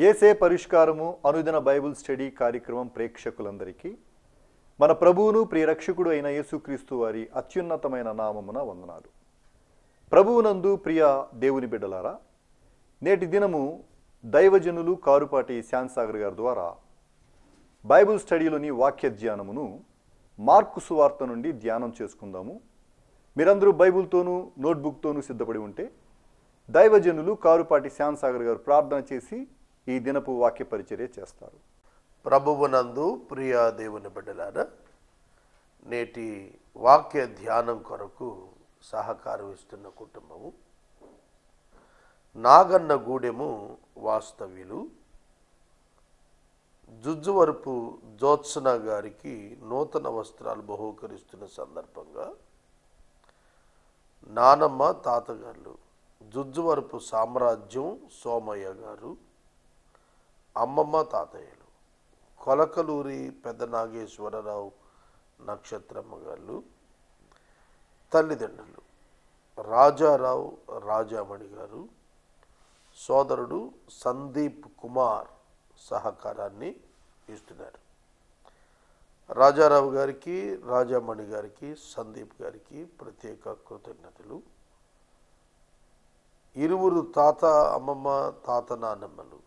ఏసే పరిష్కారము అనుదిన Bible study కార్యక్రమం ప్రేక్షకులందరికీ మన ప్రభువును ప్రియరక్షకుడు అయిన యేసుక్రీస్తు వారి అత్యున్నతమైన నామమున వందనాలు. ప్రభువునందు ప్రియ దేవుని బిడ్డలారా, నేటి దినము దైవజనులు కారుపాటి శాంతసాగర్ గారి ద్వారా బైబిల్ స్టడీలోని వాక్య ధ్యానమును మార్కు సువార్త నుండి ధ్యానం చేసుకుందాము. మీరందరూ బైబిల్తోనూ నోట్బుక్తోనూ సిద్ధపడి ఉంటే దైవజనులు కారుపాటి శాంతసాగర్ గారు ప్రార్థన చేసి ఈ దినపు వాక్య పరిచర్య చేస్తారు. ప్రభువునందు ప్రియ దేవుని బిడ్డలారా, నేటి వాక్య ధ్యానం కొరకు సహకారం ఇస్తున్న కుటుంబము నాగన్న గూడెము వాస్తవ్యులు జుజ్జువరపు జ్యోత్సన గారికి నూతన వస్త్రాలు బహూకరిస్తున్న సందర్భంగా నానమ్మ తాతగారు జుజ్జువరపు సామ్రాజ్యం సోమయ్య గారు, అమ్మమ్మ తాతయ్యలు కొలకలూరి పెద్ద నాగేశ్వరరావు నక్షత్రమ్మ గారు, తల్లిదండ్రులు రాజారావు రాజామణి గారు, సోదరుడు సందీప్ కుమార్ సహకారాన్ని ఇస్తున్నారు. రాజారావు గారికి, రాజామణి గారికి, సందీప్ గారికి ప్రత్యేక కృతజ్ఞతలు. ఇరువురు తాత అమ్మమ్మ తాత నాన్నమ్మలు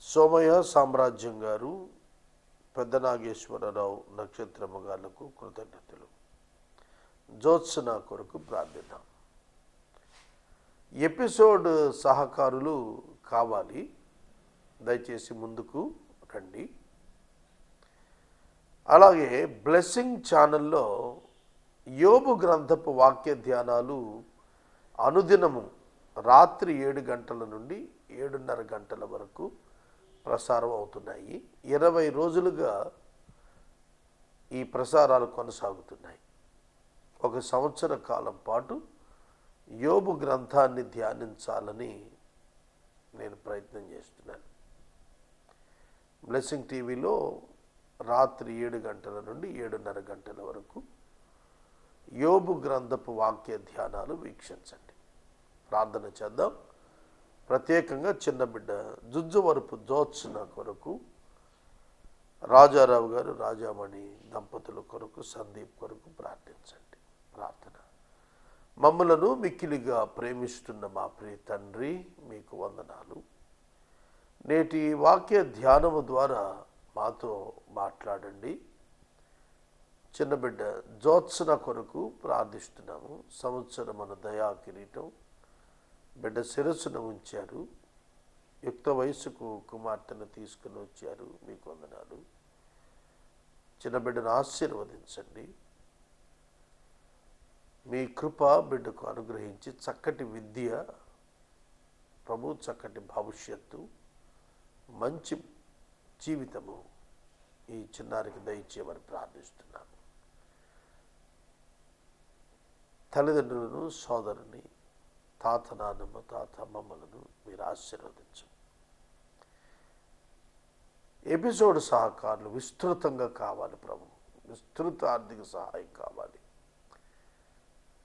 సోమయ్య సామ్రాజ్యం గారు, పెద్ద నాగేశ్వరరావు నక్షత్రమ్మ గారులకు కృతజ్ఞతలు. జ్యోత్సన కొరకు ప్రార్థిద్దాం. ఎపిసోడ్ సహకారులు కావాలి, దయచేసి ముందుకు రండి. అలాగే బ్లెస్సింగ్ ఛానల్లో యోబు గ్రంథపు వాక్య ధ్యానాలు అనుదినము రాత్రి 7 గంటల నుండి 7:30 గంటల వరకు ప్రసారం అవుతున్నాయి. 20 రోజులుగా ఈ ప్రసారాలు కొనసాగుతున్నాయి. 1 సంవత్సర కాలం పాటు యోబు గ్రంథాన్ని ధ్యానించాలని నేను ప్రయత్నం చేస్తున్నాను. బ్లెస్సింగ్ టీవీలో రాత్రి 7 గంటల నుండి 7:30 గంటల వరకు యోబు గ్రంథపు వాక్య ధ్యానాలు వీక్షించండి. ప్రార్థన చేద్దాం. ప్రత్యేకంగా చిన్న బిడ్డ జుజ్జువరపు జ్యోత్సన కొరకు, రాజారావు గారు రాజామణి దంపతుల కొరకు, సందీప్ కొరకు ప్రార్థించండి. ప్రార్థన. మమ్మలను మిక్కిలిగా ప్రేమిస్తున్న మా ప్రియ తండ్రి, మీకు వందనాలు. నేటి వాక్య ధ్యానము ద్వారా మాతో మాట్లాడండి. చిన్న బిడ్డ జ్యోత్సన కొరకు ప్రార్థిస్తున్నాము. సంవత్సరం మన దయా కిరీటం బిడ్డ శిరస్సును ఉంచారు. యుక్త వయసుకు కుమార్తెను తీసుకుని వచ్చారు. మీకు వందనాలు. చిన్న బిడ్డను ఆశీర్వదించండి. మీ కృప బిడ్డకు అనుగ్రహించి చక్కటి విద్య, ప్రభు చక్కటి భవిష్యత్తు, మంచి జీవితము ఈ చిన్నారికి దయచేయమని ప్రార్థిస్తున్నాను. తల్లిదండ్రులను, సోదరుని, తాత నాన్నమ్మ తాత అమ్మమ్మలను మీరు ఆశీర్వదించు. ఎపిసోడ్ సహకారులు విస్తృతంగా కావాలి ప్రభు. విస్తృత ఆర్థిక సహాయం కావాలి.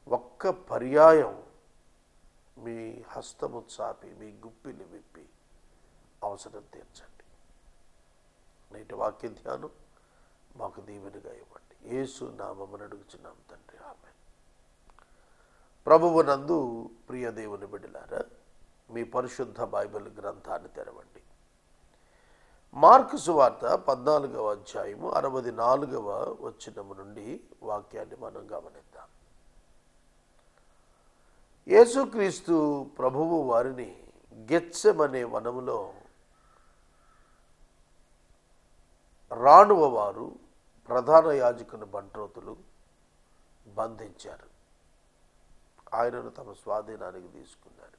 ఒక్క పర్యాయం మీ హస్తము చాపి, మీ గుప్పిని విప్పి అవసరం తీర్చండి. నేటి వాక్య ధ్యానం మాకు దీవెనగా ఇవ్వండి. యేసు నామమున అడుగుచున్నాం తండ్రి, ఆమేన్. ప్రభువునందు ప్రియ దేవుని బిడ్డలారా, మీ పరిశుద్ధ బైబిల్ గ్రంథాన్ని తెరవండి. మార్కు సువార్త 14వ అధ్యాయము 64వ వచనము నుండి వాక్యాన్ని మనం గమనిద్దాం. యేసుక్రీస్తు ప్రభువు వారిని గెత్సెమనే వనములో రాణువ వారు, ప్రధాన యాజకుని బంట్రోతులు బంధించారు. ఆయనను తమ స్వాధీనానికి తీసుకున్నారు.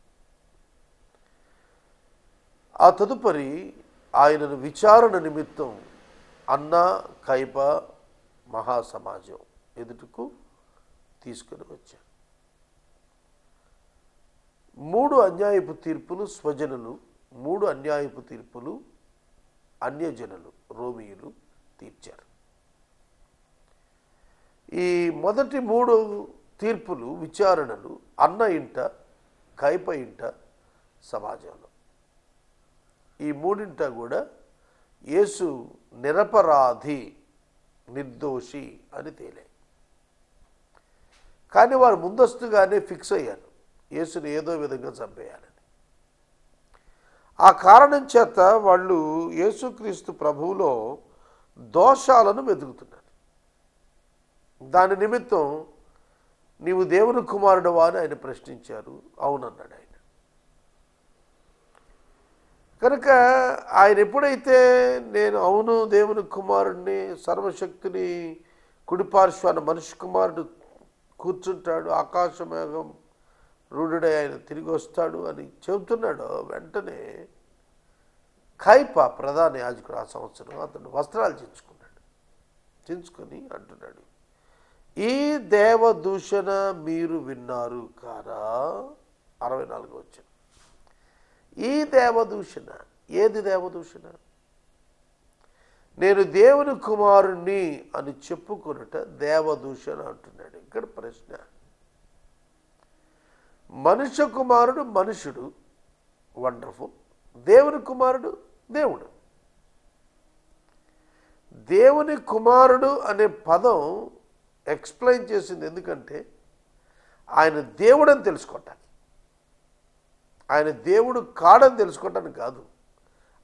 ఆ తదుపరి ఆయనను విచారణ నిమిత్తం అన్న కైప మహాసమాజం ఎదుటకు తీసుకుని వచ్చారు. 3 అన్యాయపు తీర్పులు స్వజనులు, 3 అన్యాయపు తీర్పులు అన్యజనులు, రోమియులు తీర్చారు. ఈ మొదటి 3 తీర్పులు, విచారణలు అన్న ఇంట, కైప ఇంట, సమాజంలో. ఈ మూడింట కూడా యేసు నిరపరాధి, నిర్దోషి అని తేలాయి. కానీ వారు ముందస్తుగానే ఫిక్స్ అయ్యారు యేసుని ఏదో విధంగా చంపేయాలని. ఆ కారణం చేత వాళ్ళు యేసుక్రీస్తు ప్రభువులో దోషాలను వెతుకుతున్నారు. దాని నిమిత్తం నీవు దేవుని కుమారుడువా అని ఆయన ప్రశ్నించారు. అవునన్నాడు ఆయన. కనుక ఆయన ఎప్పుడైతే నేను అవును దేవుని కుమారుడిని, సర్వశక్తిని కుడిపార్శ్వాన మనిషి కుమారుడు కూర్చుంటాడు, ఆకాశమేఘం రూఢుడై ఆయన తిరిగి వస్తాడు అని చెబుతున్నాడో వెంటనే కైపా ప్రధాన యాజకుడు ఆ సంవత్సరం అతను వస్త్రాలు చించుకొని అంటున్నాడు, ఈ దేవదూషణ మీరు విన్నారు కారా. 64 వచ్చిన ఈ దేవదూషణ, ఏది దేవదూషణ? నేను దేవుని కుమారుణ్ణి అని చెప్పుకొనుట దేవదూషణ అంటున్నాడు. ఇక్కడ ప్రశ్న, మనుష్య కుమారుడు మనుషుడు, వండర్ఫుల్. దేవుని కుమారుడు దేవుడు. దేవుని కుమారుడు అనే పదం ఎక్స్ప్లెయిన్ చేసింది ఎందుకంటే ఆయన దేవుడని తెలుసుకోవటానికి, ఆయన దేవుడు కాడని తెలుసుకోవటానికి కాదు,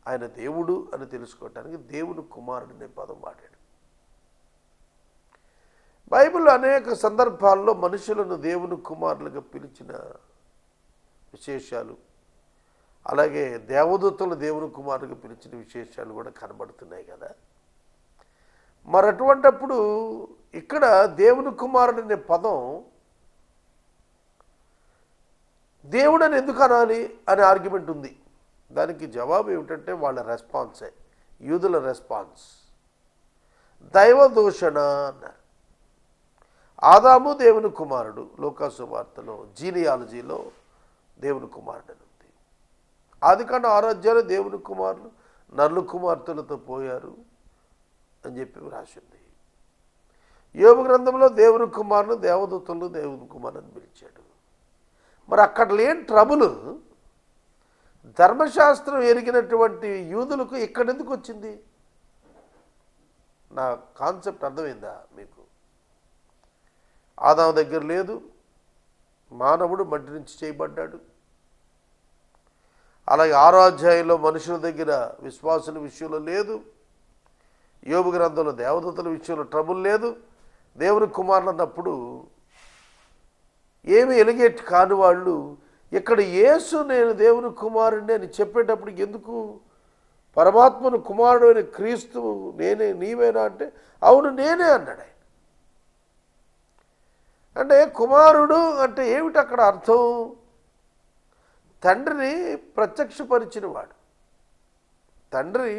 ఆయన దేవుడు అని తెలుసుకోవటానికి దేవుని కుమారుడు అనే పదం వాడాడు. బైబిల్లో అనేక సందర్భాల్లో మనుషులను దేవుని కుమారులుగా పిలిచిన విశేషాలు, అలాగే దేవదూతలు దేవుని కుమారులుగా పిలిచిన విశేషాలు కూడా కనబడుతున్నాయి కదా. మరి అటువంటప్పుడు ఇక్కడ దేవుని కుమారుడు అనే పదం దేవుడని ఎందుకు అనాలి అనే ఆర్గ్యుమెంట్ ఉంది. దానికి జవాబు ఏమిటంటే వాళ్ళ రెస్పాన్సే, యూదుల రెస్పాన్స్. దైవదూషణ అన్నారు. ఆదాము దేవుని కుమారుడు, లోకాసు వార్తలో జీనియాలజీలో దేవుని కుమారుడు అని ఉంది. ఆదికాండం 6వ అధ్యాయంలో దేవుని కుమారులు నర్లు కుమార్తెలతో పోయారు అని చెప్పి రాసింది. యోబు గ్రంథంలో దేవుని కుమారులు దేవదూతలు దేవుని కుమారుని పిలిచాడు. మరి అక్కడ లేని ట్రబుల్ ధర్మశాస్త్రం ఎరిగినటువంటి యూదులకు ఇక్కడెందుకు వచ్చింది? నా కాన్సెప్ట్ అర్థమైందా మీకు? ఆదాము దగ్గర లేదు, మానవుడు మట్టి నుంచి చేయబడ్డాడు. అలాగే 6వ అధ్యాయంలో మనుషుల దగ్గర విశ్వాసుల విషయంలో లేదు, యోబు గ్రంథంలో దేవదూతల విషయంలో ట్రబుల్ లేదు. దేవుని కుమారులు అన్నప్పుడు ఏమి ఎలిగేట్ కాని వాళ్ళు ఇక్కడ యేసు నేను దేవుని కుమారుడిని అని చెప్పేటప్పటికి ఎందుకు పరమాత్మను కుమారుడు అయిన క్రీస్తు నేనే నీవేనా అంటే అవును నేనే అన్నాడు ఆయన. అంటే కుమారుడు అంటే ఏమిటి అక్కడ అర్థం? తండ్రిని ప్రత్యక్షపరిచిన వాడు. తండ్రి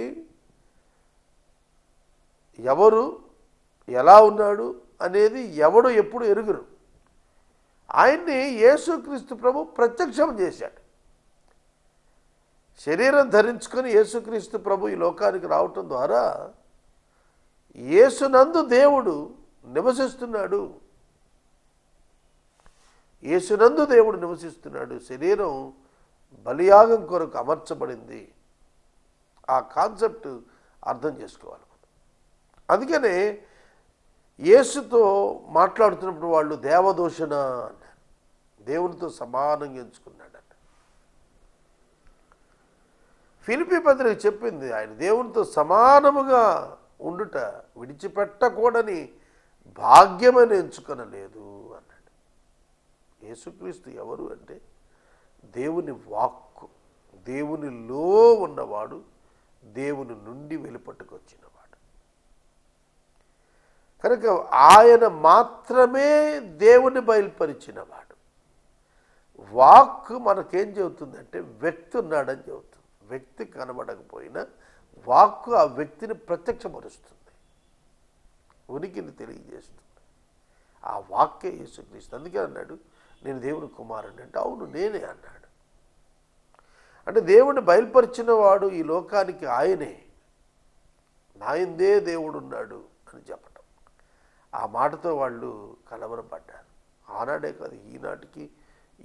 ఎవరు, ఎలా ఉన్నాడు అనేది ఎవడు ఎప్పుడు ఎరుగురు. ఆయన్ని యేసుక్రీస్తు ప్రభు ప్రత్యక్షం చేశాడు. శరీరం ధరించుకొని యేసుక్రీస్తు ప్రభు ఈ లోకానికి రావటం ద్వారా యేసునందు దేవుడు నివసిస్తున్నాడు. యేసునందు దేవుడు నివసిస్తున్నాడు. శరీరం బలియాగం కొరకు అమర్చబడింది. ఆ కాన్సెప్ట్ అర్థం చేసుకోవాలి. అందుకనే యేసుతో మాట్లాడుతున్నప్పుడు వాళ్ళు దేవదూషణ అన్నారు. దేవునితో సమానంగా ఎంచుకున్నాడట. ఫిలిప్పీ పత్రిక చెప్పింది ఆయన దేవునితో సమానముగా ఉండుట విడిచిపెట్టకూడని భాగ్యమని ఎంచుకొనలేదు అన్నాడు. యేసుక్రీస్తు ఎవరు అంటే దేవుని వాక్కు, దేవునిలో ఉన్నవాడు, దేవుని నుండి వెలుపట్టుకొచ్చినవాడు. కనుక ఆయన మాత్రమే దేవుని బయలుపరిచినవాడు. వాక్ మనకేం చెబుతుందంటే వ్యక్తి ఉన్నాడని చెబుతుంది. వ్యక్తి కనబడకపోయినా వాక్కు ఆ వ్యక్తిని ప్రత్యక్షపరుస్తుంది, ఉనికిని తెలియజేస్తుంది. ఆ వాక్యే యేసుక్రీస్తు. అందుకే అన్నాడు నేను దేవుని కుమారుడు అంటే అవును నేనే అన్నాడు. అంటే దేవుడిని బయలుపరిచిన వాడు ఈ లోకానికి ఆయనే. నాయందే దేవుడు ఉన్నాడు అని చెప్పటం. ఆ మాటతో వాళ్ళు కలవరపడ్డారు. ఆనాడే కాదు ఈనాటికి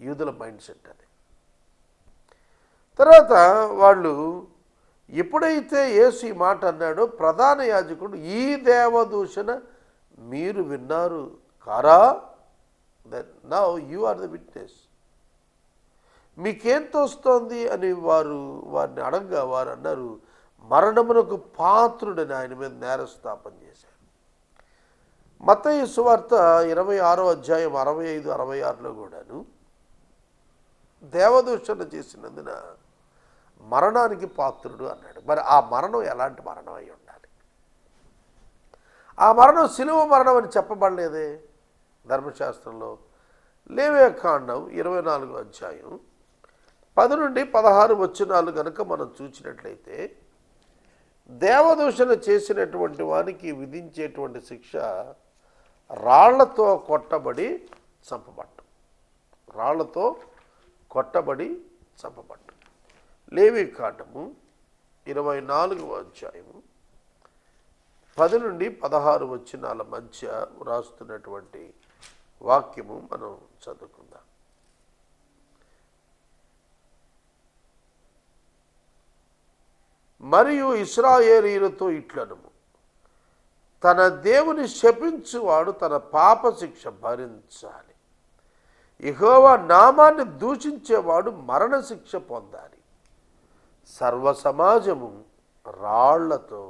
యూదుల మైండ్ సెట్ అది. తర్వాత వాళ్ళు ఎప్పుడైతే యేసు ఈ మాట అన్నాడో ప్రధాన యాజకుడు, ఈ దేవదూషణ మీరు విన్నారు కారా? Then now you are the witness. మీకేం తోస్తోంది అని వారిని అడగగా వారు అన్నారు, మరణమునకు పాత్రుడని ఆయన మీద నేరస్థాపన చేశారు. మత్తయి సువార్త 26వ అధ్యాయం 65, 66లో కూడాను దేవదూషణ చేసినందున మరణానికి పాత్రుడు అన్నాడు. మరి ఆ మరణం ఎలాంటి మరణం అయి ఉండాలి? ఆ మరణం శిలువ మరణం అని చెప్పబడలేదే ధర్మశాస్త్రంలో. లేవియకాండం 24వ అధ్యాయం 10 నుండి 16 వచనాలు కనుక మనం చూసినట్లయితే, దేవదూషణ చేసినటువంటి వానికి విధించేటువంటి శిక్ష రాళ్లతో కొట్టబడి చంపబడ్డం. రాళ్లతో కొట్టబడి చంపబడ్డం. లేవియకాండము 24వ అధ్యాయము 10 నుండి 16 వచనాల మధ్య వ్రాస్తున్నటువంటి వాక్యము మనం చదువుకుందాం. మరియు ఇశ్రాయేలీయులతో ఇట్లనుము, తన దేవుని శపించువాడు తన పాప శిక్ష భరించాలి. యెహోవా నామాన్ని దూషించేవాడు మరణశిక్ష పొందాలి. సర్వ సమాజము రాళ్లతో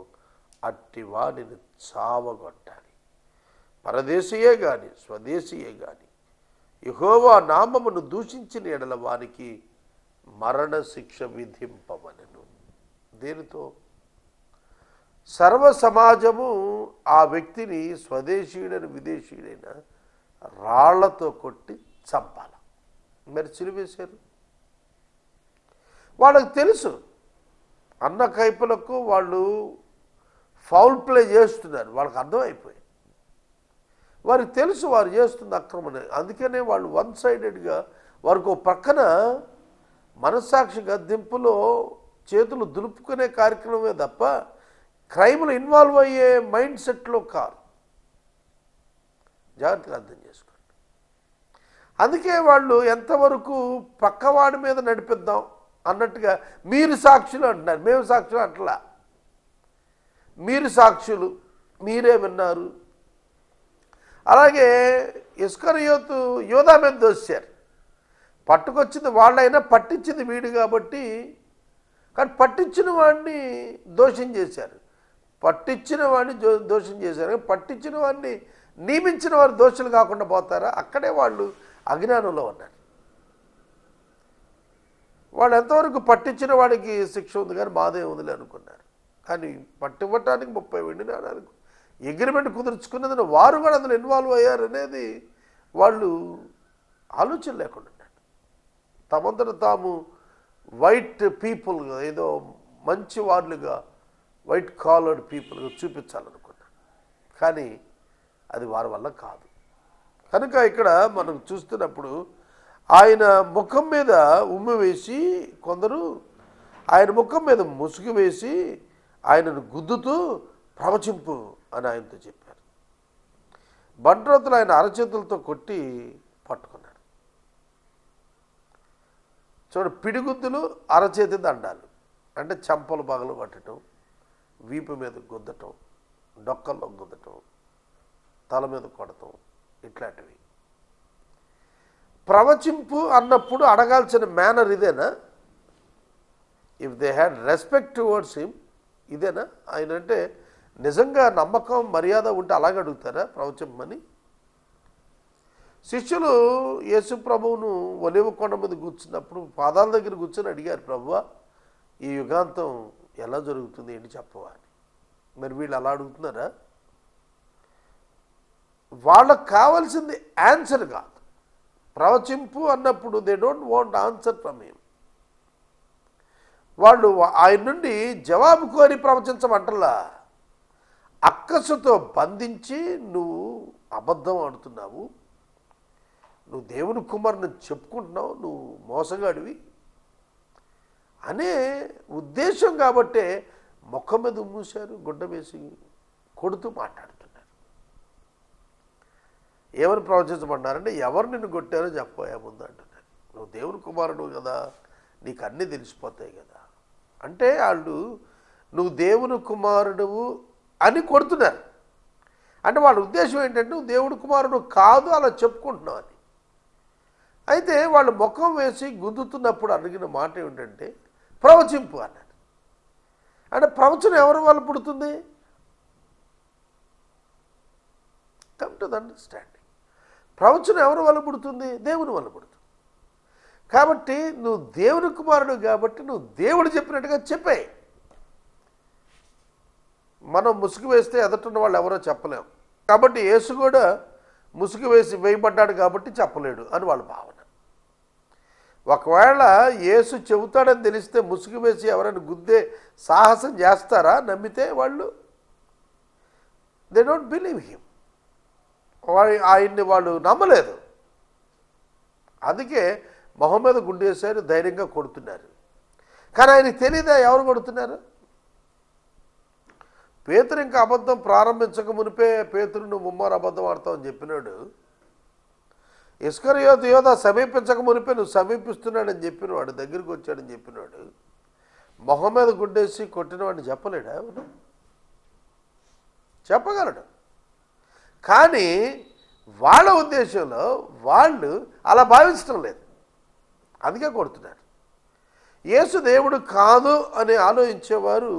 అట్టి వాడిని చావగొట్టాలి. పరదేశీయే గాని స్వదేశీయే గాని యెహోవా నామమును దూషించిన ఎడల వానికి మరణశిక్ష విధింపవలెను. దేనితో? సర్వ సమాజము ఆ వ్యక్తిని స్వదేశీయుడైన విదేశీయుడైన రాళ్లతో కొట్టి చంపాల. మరి చిలివేశారు. వాళ్ళకి తెలుసు అన్న కైపులకు వాళ్ళు ఫౌల్ ప్లే చేస్తున్నారు. వాళ్ళకి అర్థమైపోయి, వారికి తెలుసు వారు చేస్తుంది అక్రమని. అందుకనే వాళ్ళు వన్ సైడెడ్గా వారికి ఒక పక్కన మనస్సాక్షి గద్దింపులో చేతులు దులుపుకునే కార్యక్రమమే తప్ప క్రైమ్లో ఇన్వాల్వ్ అయ్యే మైండ్ సెట్లో కాదు. జాగ్రత్తగా అర్థం చేసుకోండి. అందుకే వాళ్ళు ఎంతవరకు పక్కవాడి మీద నడిపిద్దాం అన్నట్టుగా మీరు సాక్షులు అంటున్నారు. మేము సాక్షులు అంటలా. మీరు సాక్షులు, మీరే విన్నారు. అలాగే ఇస్కరియోతు యోధా మీద దోశారు. పట్టుకొచ్చింది వాళ్ళైనా పట్టించింది వీడు కాబట్టి, కానీ పట్టించిన వాడిని దోషం చేశారు. పట్టించిన వాడిని దోషం చేశారు. పట్టించిన వాడిని నియమించిన వారు దోషులు కాకుండా పోతారా? అక్కడే వాళ్ళు అజ్ఞానంలో ఉన్నారు. వాళ్ళు ఎంతవరకు పట్టించిన వాడికి శిక్ష ఉంది కానీ మాదే ఉందిలే అనుకున్నారు. కానీ పట్టివ్వటానికి 30 వెండి నాణాలకు అగ్రిమెంట్ కుదుర్చుకున్నదని వారు కూడా అందులో ఇన్వాల్వ్ అయ్యారనేది వాళ్ళు ఆలోచన లేకుండా ఉన్నారు. తమంతట తాము వైట్ పీపుల్గా, ఏదో మంచి వాళ్ళుగా, వైట్ కాలర్డ్ పీపుల్గా చూపించాలనుకున్నారు. కానీ అది వారి వల్ల కాదు. కనుక ఇక్కడ మనం చూస్తున్నప్పుడు ఆయన ముఖం మీద ఉమ్మి వేసి, కొందరు ఆయన ముఖం మీద ముసుగు వేసి ఆయనను గుద్దుతూ ప్రవచింపు అని ఆయనతో చెప్పారు. బంట్రోతులు ఆయన అరచేతులతో కొట్టి పట్టుకున్నారు. చూడ, పిడిగుద్దులు, అరచేతి దండాలు అంటే చెంపలు పగలు పట్టడం, వీపు మీద గుద్దటం, డొక్కల్లో గుద్దటం, తల మీద కొడటం, ఇట్లాంటివి. ప్రవచింపు అన్నప్పుడు అడగాల్సిన మేనర్ ఇదేనా? If they had respect towards him, ఇదేనా? ఆయన అంటే నిజంగా నమ్మకం మర్యాద ఉంటే అలాగే అడుగుతారా ప్రవచింపమని? శిష్యులు యేసు ప్రభువును ఒలీవ కొండ మీద కూర్చున్నప్పుడు పాదాల దగ్గర కూర్చొని అడిగారు, ప్రభువా ఈ యుగాంతం ఎలా జరుగుతుంది, ఏంటి చెప్పవా అని. మరి వీళ్ళు అలా అడుగుతున్నారా? వాళ్ళకు కావాల్సింది ఆన్సర్ కాదు. ప్రవచింపు అన్నప్పుడు they don't want answer from him. వాళ్ళు ఆయన నుండి జవాబు కోరి ప్రవచించమంటలా, అక్కసుతో బంధించి నువ్వు అబద్ధం ఆడుతున్నావు, నువ్వు దేవుని కుమారుని చెప్పుకుంటున్నావు, నువ్వు మోసగాడివి అనే ఉద్దేశం కాబట్టే ముఖం మీద మూసారు, గుడ్డ వేసి కొడుతూ మాట్లాడుతున్నారు. ఏమని ప్రవచించమన్నారంటే, ఎవరు నిన్ను కొట్టారో చెప్పబోయే ముందు అంటున్నారు. నువ్వు దేవుని కుమారుడు కదా, నీకు అన్నీ తెలిసిపోతాయి కదా, అంటే వాళ్ళు నువ్వు దేవుని కుమారుడువు అని కొడుతున్నారు. అంటే వాళ్ళ ఉద్దేశం ఏంటంటే నువ్వు దేవుడి కుమారుడు కాదు అలా చెప్పుకుంటున్నావు అని. అయితే వాళ్ళు ముఖం వేసి గుద్దుతున్నప్పుడు అడిగిన మాట ఏమిటంటే ప్రవచింపు అన్నారు. అంటే ప్రవచనం ఎవరి వల్ల పుడుతుంది? Come to the understanding. ప్రవచనం ఎవరి వల్ల పుడుతుంది? దేవుని వల్ల పుడుతుంది. కాబట్టి నువ్వు దేవుని కుమారుడు కాబట్టి నువ్వు దేవుడు చెప్పినట్టుగా చెప్పే. మనం ముసుగు వేస్తే ఎదుటిన్న వాళ్ళు ఎవరో చెప్పలేము. కాబట్టి యేసు కూడా ముసుగు వేసి వేయబడ్డాడు కాబట్టి చెప్పలేడు అని వాళ్ళ భావన. ఒకవేళ యేసు చెబుతాడని తెలిస్తే ముసుగు వేసి ఎవరైనా గుద్దే సాహసం చేస్తారా? నమ్మితే వాళ్ళు దే డోంట్ బిలీవ్ హిమ్. ఆయన్ని వాళ్ళు నమ్మలేదు. అందుకే మొహం మీద గుండేశారు, ధైర్యంగా కొడుతున్నారు. కానీ ఆయనకి తెలియదా ఎవరు కొడుతున్నారు? పేతురు ఇంకా అబద్ధం ప్రారంభించక మునిపే పేతురు నువ్వు ముమ్మారు అబద్ధం ఆడతావు అని చెప్పినాడు. ఇస్కరియోతు యోధ సమీపించక మునిపే నువ్వు సమీపిస్తున్నాడని చెప్పినవాడు, దగ్గరికి వచ్చాడని చెప్పినాడు. మొహం మీద గుడ్డేసి కొట్టినవాడిని చెప్పలేడా? చెప్పగలడు. కానీ వాళ్ళ ఉద్దేశంలో వాళ్ళు అలా భావించడం లేదు, అందుకే కొడుతున్నారు. యేసు దేవుడు కాదు అని ఆలోచించేవారు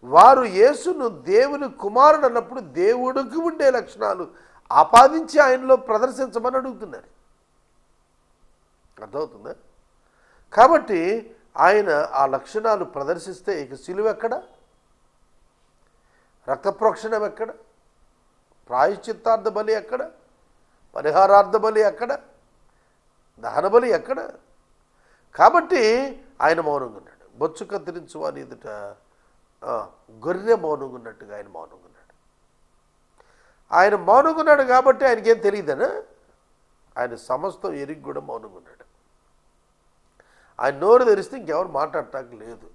వారు యేసును దేవుని కుమారుడు అన్నప్పుడు దేవుడికి ఉండే లక్షణాలు ఆపాదించి ఆయనలో ప్రదర్శించమని అడుగుతున్నారు. అర్థమవుతుందా? కాబట్టి ఆయన ఆ లక్షణాలు ప్రదర్శిస్తే ఇక సిలువ ఎక్కడ? రక్తప్రోక్షణం ఎక్కడ? ప్రాయశ్చిత్తార్థ బలి ఎక్కడ? పరిహారార్థ బలి ఎక్కడ? దహన బలి ఎక్కడ? కాబట్టి ఆయన మౌనంగా ఉన్నాడు. బొచ్చు కత్తిరించు వాని ఎదుట గొర్రె మౌనంగా ఉన్నట్టుగా ఆయన మౌనంగా ఉన్నాడు. ఆయన మౌనంగా ఉన్నాడు కాబట్టి ఆయనకేం తెలియదనా? ఆయన సమస్తం ఎరిగి కూడా మౌనంగా ఉన్నాడు. ఆయన నోరు తెరిస్తే ఇంకెవరు మాట్లాడటానికి లేదు.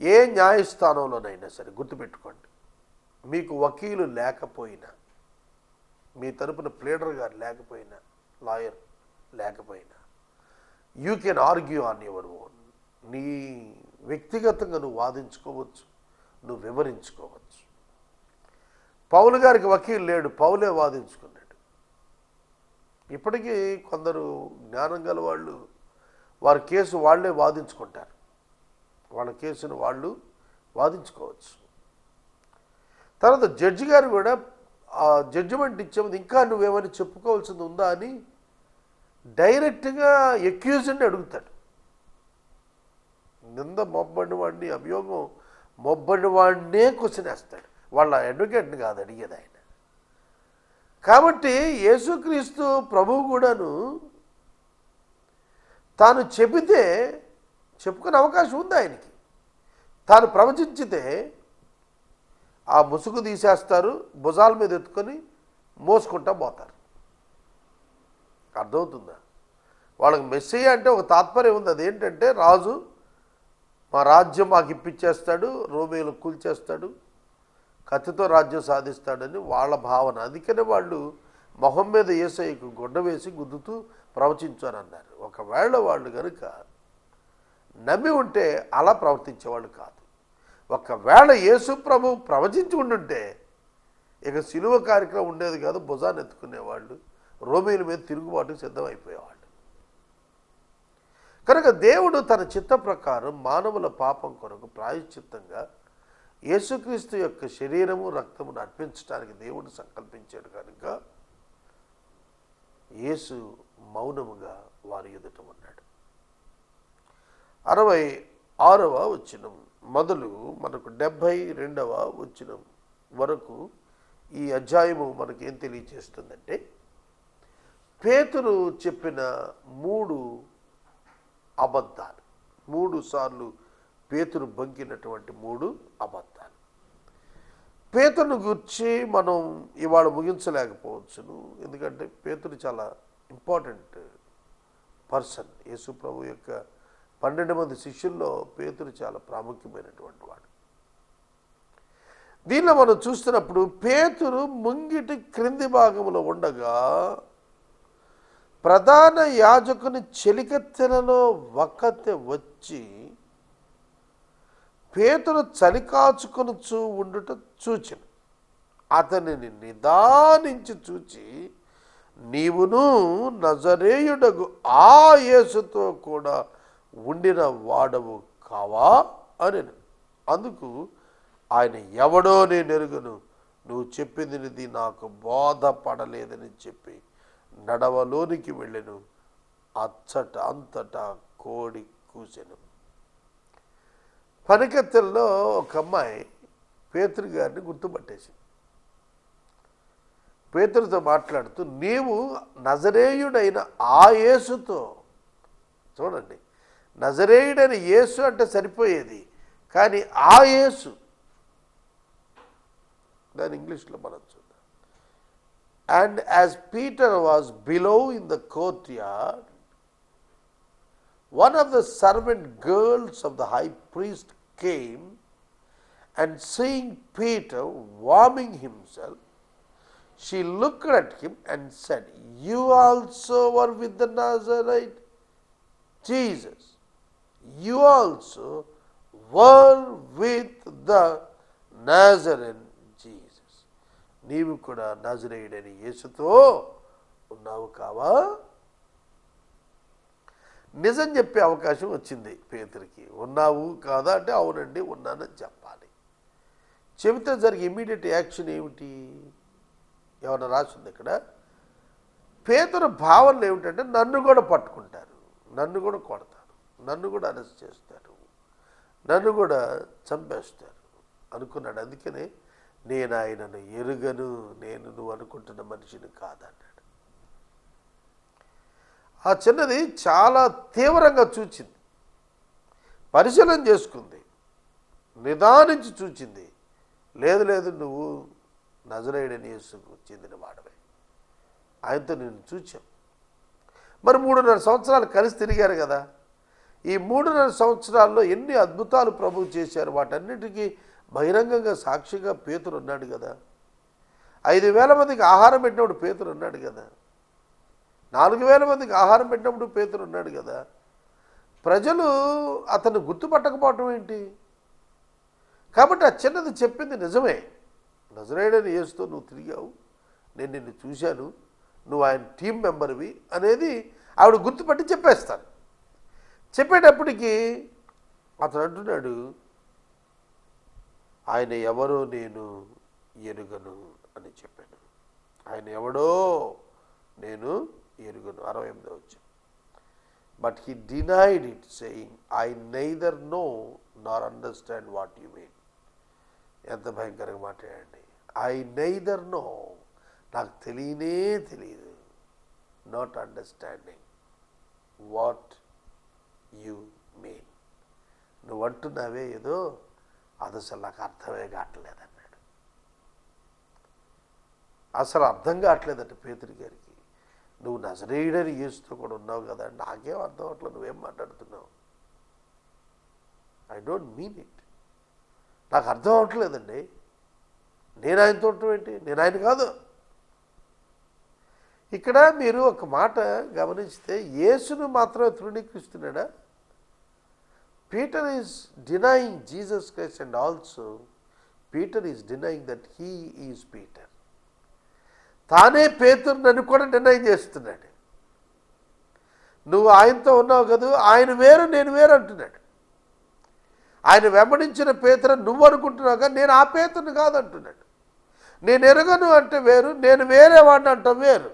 ఏ న్యాయస్థానంలోనైనా సరే గుర్తుపెట్టుకోండి, మీకు వకీలు లేకపోయినా, మీ తరపున ప్లేడర్ గారు లేకపోయినా, లాయర్ లేకపోయినా, you can argue on your own. నీ వ్యక్తిగతంగా నువ్వు వాదించుకోవచ్చు, నువ్వు వివరించుకోవచ్చు. పౌలు గారికి వకీలు లేడు, పౌలే వాదించుకున్నాడు. ఇప్పటికీ కొందరు జ్ఞానం గల వాళ్ళు వారి కేసు వాళ్ళే వాదించుకుంటారు, వాళ్ళ కేసును వాళ్ళు వాదించుకోవచ్చు. తర్వాత జడ్జి గారు కూడా ఆ జడ్జిమెంట్ ఇచ్చేది ఇంకా నువ్వేమైనా చెప్పుకోవాల్సింది ఉందా అని డైరెక్ట్గా ఎక్యూజ్ని అడుగుతాడు. నింద మొబ్బడిన వాడిని, అభియోగం మొబ్బడిన వాడినే క్వశ్చన్ వేస్తాడు, వాళ్ళ అడ్వకేట్ని కాదు అడిగేది ఆయన. కాబట్టి యేసుక్రీస్తు ప్రభువు కూడాను తాను చెబితే చెప్పుకునే అవకాశం ఉంది ఆయనకి. తాను ప్రవచించితే ఆ ముసుగు తీసేస్తారు, భుజాల మీద ఎత్తుకొని మోసుకుంటా పోతారు. అర్థమవుతుందా? వాళ్ళకి మెస్సీయ అంటే ఒక తాత్పర్యం ఉంది. అదేంటంటే రాజు మా రాజ్యం మాకు ఇప్పించేస్తాడు, రోమేలు కూల్చేస్తాడు, కత్తితో రాజ్యం సాధిస్తాడని వాళ్ళ భావన. అందుకనే వాళ్ళు మొహం మీద యేసయ్యకు గుడ్డ వేసి గుద్దుతూ ప్రవచించారన్నారు. ఒకవేళ వాళ్ళు కనుక నమ్మి ఉంటే అలా ప్రవర్తించేవాళ్ళు కాదు. ఒకవేళ యేసు ప్రభు ప్రవచించి ఉండుంటే ఇక సిలువ కార్యక్రమం ఉండేది కాదు, భుజాన్ని ఎత్తుకునేవాళ్ళు, రోమీల మీద తిరుగుబాటుకు సిద్ధమైపోయేవాళ్ళు. కనుక దేవుడు తన చిత్త ప్రకారం మానవుల పాపం కొరకు ప్రాయశ్చిత్తంగా యేసుక్రీస్తు యొక్క శరీరము రక్తమును అర్పించడానికి దేవుడు సంకల్పించాడు. కనుక యేసు మౌనముగా వారి ఎదుట ఉన్నాడు. 66వ వచనం మొదలు మనకు 72వ వచనం వరకు ఈ అధ్యాయము మనకేం తెలియజేస్తుందంటే పేతురు చెప్పిన 3 అబద్ధాలు, 3 సార్లు పేతురు బంకినటువంటి 3 అబద్ధాలు. పేతురును గురించి మనం ఇవాళ ముగించలేకపోవచ్చును, ఎందుకంటే పేతురు చాలా ఇంపార్టెంట్ పర్సన్. యేసు ప్రభు యొక్క 12 మంది శిష్యుల్లో పేతురు చాలా ప్రాముఖ్యమైనటువంటి వాడు. దీనిలో మనం చూస్తున్నప్పుడు పేతురు ముంగిటి క్రింది భాగంలో ఉండగా ప్రధాన యాజకుని చెలికత్తెలలో ఒక్కతే వచ్చి పేతురు చలి కాచుకొనుచు ఉండుట చూచెను. అతనిని నిదానించి చూచి, నీవును నజరేయుడగు ఆ యేసుతో కూడా ఉండిన వాడవు కావా అనెను. అందుకు ఆయన, ఎవడో నేను ఎరుగను, నువ్వు చెప్పింది నాకు బోధపడలేదని చెప్పి నడవలోనికి వెళ్ళెను. అంతటా కోడి కూసెను. పనికత్తెల్లో ఒక అమ్మాయి పేతురు గారిని గుర్తుపట్టేసింది. పేతురుతో మాట్లాడుతూ, నీవు నజరేయుడైన ఆ యేసుతో, చూడండి, నజరేయుడైన యేసు అంటే సరిపోయేది, కానీ ఆ యేసు, దాని ఇంగ్లీష్లో మనం చూద్దాం. And as Peter was below in the court yard, one of the servant girls of the high priest came, and seeing Peter warming himself, she looked at him and said, you also were with the Nazarite Jesus. You also were with the Nazarene Jesus. నీవు కూడా నజరేయుడైన యేసుతో ఉన్నావు కావా? నిజం చెప్పే అవకాశం వచ్చింది పేతురికి. ఉన్నావు కాదా అంటే అవునండి ఉన్నానని చెప్పాలి. చెబితే జరిగే ఇమ్మీడియట్ యాక్షన్ ఏమిటి? ఏమన్నా రాసింది ఇక్కడ? పేతురు భావనలు ఏమిటంటే, నన్ను కూడా పట్టుకుంటారు, నన్ను కూడా కొడతారు, నన్ను కూడా అరెస్ట్ చేస్తారు, నన్ను కూడా చంపేస్తారు అనుకున్నాడు. అందుకనే నేను ఆయనను ఎరుగను, నేను నువ్వు అనుకుంటున్న మనిషిని కాదన్నాడు. ఆ చిన్నది చాలా తీవ్రంగా చూచింది, పరిశీలన చేసుకుంది, నిదానించి చూచింది. లేదు లేదు, నువ్వు నజరేయుడైన యేసుకు చెందిన వాడవే, ఆయనతో నేను చూచాం. మరి 3.5 సంవత్సరాలు కలిసి తిరిగారు కదా. ఈ 3.5 సంవత్సరాల్లో ఎన్ని అద్భుతాలు ప్రభువు చేశారు, వాటన్నిటికీ బహిరంగంగా సాక్షిగా పేతురు ఉన్నాడు కదా. 5,000 మందికి ఆహారం పెట్టినప్పుడు పేతురు ఉన్నాడు కదా. 4,000 మందికి ఆహారం పెట్టినప్పుడు పేతురు ఉన్నాడు కదా. ప్రజలు అతను గుర్తుపట్టకపోవటం ఏంటి? కాబట్టి ఆ చిన్నది చెప్పింది నిజమే. నజరేయుడైన యేసుతో నువ్వు తిరిగావు, నేను నిన్ను చూశాను, నువ్వు ఆయన టీం మెంబర్వి అనేది ఆవిడ గుర్తుపట్టి చెప్పేస్తాను. చెప్పేటప్పటికి అతను అంటున్నాడు, ఆయన ఎవరో నేను ఎరుగను అని చెప్పాను. ఆయన ఎవడో నేను ఎరుగను. 68వ వచనం. But he denied it, saying, I neither know nor understand what you mean. ఎంత భయంకరంగా మాట్లాడండి. ఐ నైదర్ నో, నాకు తెలియనే తెలియదు, not understanding what you mean. నువ్వు అంటున్నావే ఏదో, అది అసలు నాకు అర్థమే కావట్లేదన్నాడు. అసలు అర్థం కావట్లేదట పేతురు గారికి. నువ్వు నజరేయుడైన యేసుతో కూడా ఉన్నావు కదా, నాకేం అర్థం అవట్లేదు, నువ్వేం మాట్లాడుతున్నావు, ఐ డోంట్ మీన్ ఇట్, నాకు అర్థం అవట్లేదండి, నేను ఆయనతో ఉండటం ఏంటి, నేను ఆయన కాదు. ఇక్కడ మీరు ఒక మాట గమనిస్తే, యేసును మాత్రమే తృణీకరిస్తున్నాడా? Peter is denying Jesus Christ, and also Peter is denying that he is Peter. తానే పేతురు నన్ను కూడా డినై చేస్తున్నాడు. నువ్వు ఆయనతో ఉన్నావు కదా, ఆయన వేరు నేను వేరు అంటున్నాడు. ఆయన వెంబడించిన పేతురు నువ్వు అనుకుంటున్నావు కదా, నేను ఆ పేతురుని కాదంటున్నాడు. నేను ఎరగను అంటే వేరు, నేను వేరే వాడిని అంటాం వేరు.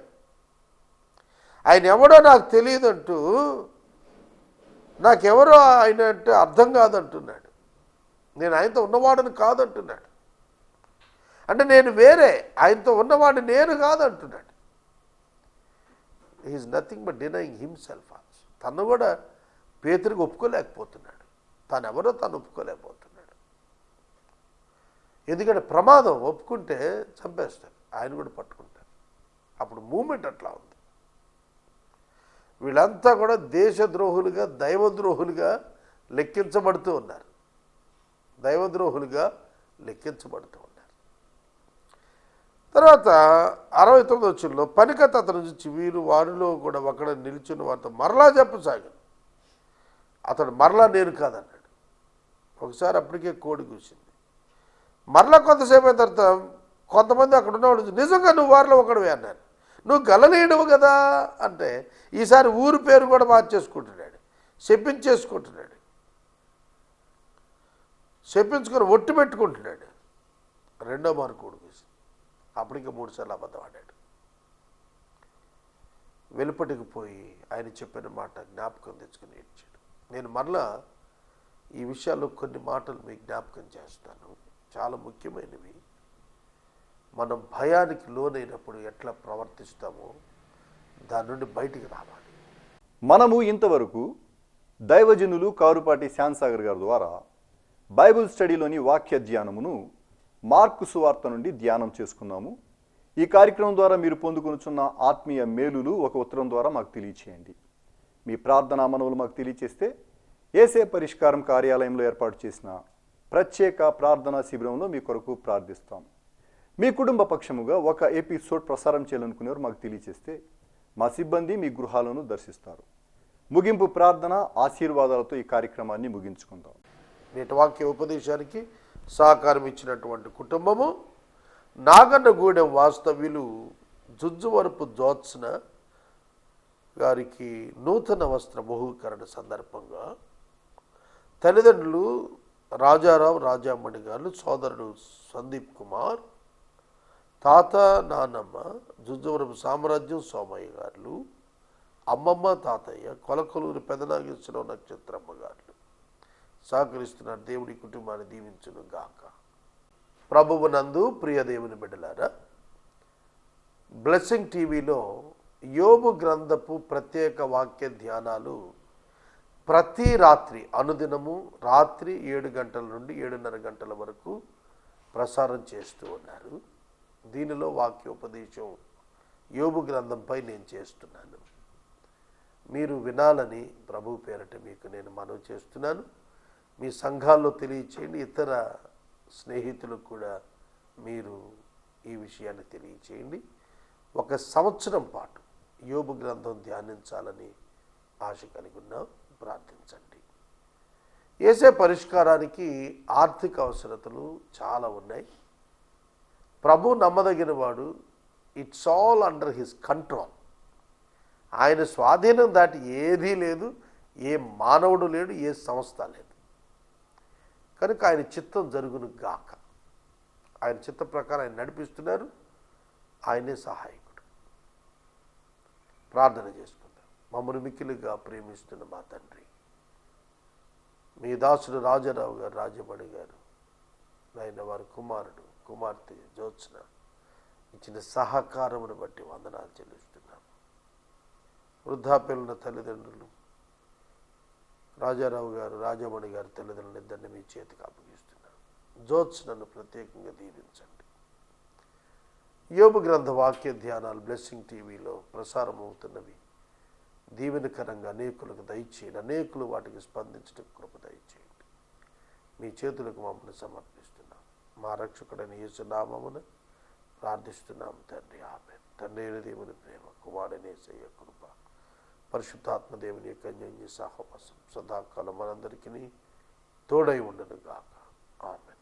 ఆయన ఎవడో నాకు తెలియదు అంటూ, నాకెవరో ఆయన అంటే అర్థం కాదంటున్నాడు. నేను ఆయనతో ఉన్నవాడని కాదంటున్నాడు. అంటే నేను వేరే, ఆయనతో ఉన్నవాడిని నేను కాదంటున్నాడు. He is nothing but denying himself also. తను కూడా పేతురుకి ఒప్పుకోలేకపోతున్నాడు, తాను ఎవరో తాను ఒప్పుకోలేకపోతున్నాడు. ఎందుకంటే ప్రమాదం, ఒప్పుకుంటే చంపేస్తారు, ఆయన కూడా పట్టుకుంటారు. అప్పుడు మూమెంట్ అట్లా ఉంది. వీళ్ళంతా కూడా దేశద్రోహులుగా, దైవద్రోహులుగా లెక్కించబడుతూ ఉన్నారు, దైవద్రోహులుగా లెక్కించబడుతూ ఉన్నారు. తర్వాత 69వ వచనంలో, పనికత అతను చూచి, వీరు వారిలో కూడా ఒకడు నిలిచిన వారితో మరలా చెప్పసాగాను. అతడు మరలా నేను కాదన్నాడు. ఒకసారి అప్పటికే కోడి కూసింది. మరలా కొంతసేపు అయిన తర్వాత కొంతమంది అక్కడ ఉన్నవాడు, నిజంగా నువ్వు వారిలో ఒకడివే అన్నారు. నువ్వు గలనీయుడువు కదా అంటే ఈసారి ఊరి పేరు కూడా మార్చేసుకుంటున్నాడు, చెప్పించేసుకుంటున్నాడు, చెప్పించుకొని ఒట్టు పెట్టుకుంటున్నాడు. రెండో మారు కోడి కూసింది. అప్పటికే 3 సార్లు అబద్ధం ఆడాడు. వెలుపటికి పోయి ఆయన చెప్పిన మాట జ్ఞాపకం తెచ్చుకుని ఏడ్చాడు. నేను మరలా ఈ విషయాల్లో కొన్ని మాటలు మీకు జ్ఞాపకం చేస్తాను, చాలా ముఖ్యమైనవి. మనం భయానికి లోనైనప్పుడు ఎట్లా ప్రవర్తిస్తామో దాని నుండి బయటికి రావాలి. మనము ఇంతవరకు దైవజనులు కారుపాటి శ్యాన్సాగర్ గారి ద్వారా బైబిల్ స్టడీలోని వాక్య ధ్యానమును మార్కు సువార్త నుండి ధ్యానం చేసుకున్నాము. ఈ కార్యక్రమం ద్వారా మీరు పొందుకొనుచున్న ఆత్మీయ మేలులు ఒక ఉత్తరం ద్వారా మాకు తెలియచేయండి. మీ ప్రార్థనా మనవులు మాకు తెలియచేస్తే ఏసే పరిష్కారం కార్యాలయంలో ఏర్పాటు చేసిన ప్రత్యేక ప్రార్థనా శిబిరంలో మీ కొరకు ప్రార్థిస్తాం. మీ కుటుంబ పక్షముగా ఒక ఎపిసోడ్ ప్రసారం చేయాలనుకునేవారు మాకు తెలియచేస్తే మా సిబ్బంది మీ గృహాలను దర్శిస్తారు. ముగింపు ప్రార్థన ఆశీర్వాదాలతో ఈ కార్యక్రమాన్ని ముగించుకుందాం. నేటి వాక్య ఉపదేశానికి సహకారం ఇచ్చినటువంటి కుటుంబము నాగన్నగూడెం వాస్తవ్యులు జుజ్జువరపు జ్యోత్స్న గారికి నూతన వస్త్ర బహుకరణ సందర్భంగా తల్లిదండ్రులు రాజారావు రాజామణి గారు, సోదరుడు సందీప్ కుమార్, తాత నాన్నమ్మ జుజ్జువరపు సామ్రాజ్యం సోమయ్య గారు, అమ్మమ్మ తాతయ్య కొలకొలూరు పెదనాగేశ్వరరావు నక్షత్రమ్మ గారు సహకరిస్తున్నారు. దేవుడి కుటుంబాన్ని దీవించును గాక. ప్రభువు నందు ప్రియ దేవుని బిడ్డలారా, బ్లెస్సింగ్ టీవీలో యోబు గ్రంథపు ప్రత్యేక వాక్య ధ్యానాలు ప్రతి రాత్రి అనుదినము రాత్రి 7 గంటల నుండి 7:30 గంటల వరకు ప్రసారం చేస్తూ ఉన్నారు. దీనిలో వాక్యోపదేశం యోబు గ్రంథంపై నేను చేస్తున్నాను. మీరు వినాలని ప్రభు పేరట మీకు నేను మనవి చేస్తున్నాను. మీ సంఘాల్లో తెలియచేయండి, ఇతర స్నేహితులకు కూడా మీరు ఈ విషయాన్ని తెలియచేయండి. 1 సంవత్సరం పాటు యోబు గ్రంథం ధ్యానించాలని ఆశ కలిగి ఉన్నాం. ప్రార్థించండి. యేసే పరిష్కారానికి ఆర్థిక అవసరతలు చాలా ఉన్నాయి. ప్రభు నమ్మదగిన వాడు. It's all under his control. ఆయన స్వాధీనం దాటి ఏదీ లేదు, ఏ మానవుడు లేడు, ఏ సంస్థ లేదు. కనుక ఆయన చిత్తం జరుగును గాక. ఆయన చిత్త ప్రకారం ఆయన నడిపిస్తున్నారు. ఆయనే సహాయకుడు. ప్రార్థన చేసుకుందాం. మమ్మల్ని మిక్కిలిగా ప్రేమిస్తున్న మా తండ్రి, మీ దాసుడు రాజారావు గారు, రాజమణి గారు, నాయన వారి కుమారుడు కుమార్తె జ్యోత్స్న ఇచ్చిన సహకారమును బట్టి వందనాలు చెల్లిస్తున్నాము. వృద్ధాప్యులున్న తల్లిదండ్రులు రాజారావు గారు, రాజమణి గారు తల్లిదండ్రులు ఇద్దరిని మీ చేతికి అప్పగిస్తున్నాను. జ్యోత్స్నను ప్రత్యేకంగా దీవించండి. యోబు గ్రంథ వాక్య ధ్యానాలు బ్లెస్సింగ్ టీవీలో ప్రసారం అవుతున్నవి దీవెనకరంగా అనేకులకు దయచేయండి. అనేకులు వాటికి స్పందించడం కృప దయచేయండి. మీ చేతులకు మమ్మల్ని సమర్పిస్తున్నాం. మా రక్షకుడైన యేసు నామమున ప్రార్థిస్తున్నాం తండ్రి, ఆమేన్. తండ్రి అయిన దేవుని ప్రేమ, కుమారుడైన యేసయ్య కృప, పరిశుద్ధాత్మ దేవుని యొక్క అన్యోన్య సహవాసం సదాకాలం మనందరికీ తోడై ఉండును గాక. ఆమేన్.